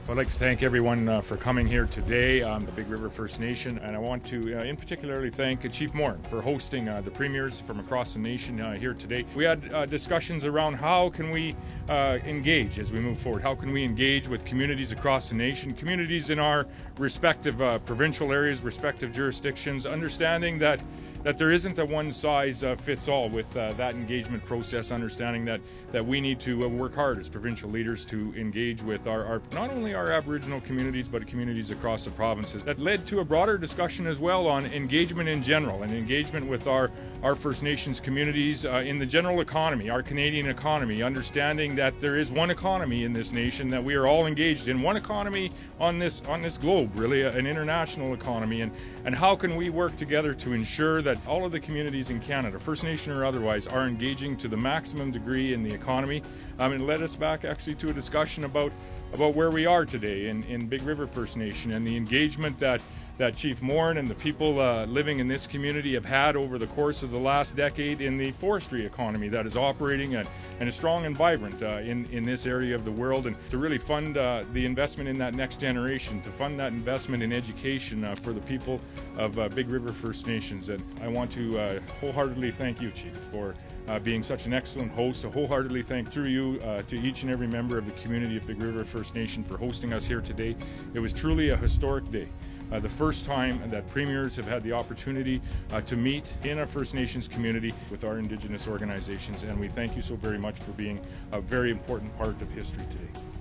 I'd like to thank everyone for coming here today, the Big River First Nation, and I want to in particularly thank Chief Morin for hosting the premiers from across the nation here today. We had discussions around how can we engage as we move forward. How can we engage with communities across the nation, communities in our respective provincial areas, respective jurisdictions, understanding that there isn't a one-size-fits-all with that engagement process, understanding that we need to work hard as provincial leaders to engage with our not only our Aboriginal communities, but communities across the provinces. That led to a broader discussion as well on engagement in general and engagement with our First Nations communities in the general economy, our Canadian economy, understanding that there is one economy in this nation, that we are all engaged in one economy on this globe, really an international economy, and how can we work together to ensure that all of the communities in Canada, First Nation or otherwise, are engaging to the maximum degree in the economy. It led us back actually to a discussion about where we are today in Big River First Nation and the engagement that Chief Morin and the people living in this community have had over the course of the last decade in the forestry economy that is operating and is strong and vibrant in this area of the world, and to really fund the investment in that next generation, to fund that investment in education for the people of Big River First Nations. And I want to wholeheartedly thank you, Chief, for being such an excellent host. To wholeheartedly thank through you to each and every member of the community of Big River First Nation for hosting us here today. It was truly a historic day. The first time that premiers have had the opportunity to meet in a First Nations community with our Indigenous organizations, and we thank you so very much for being a very important part of history today.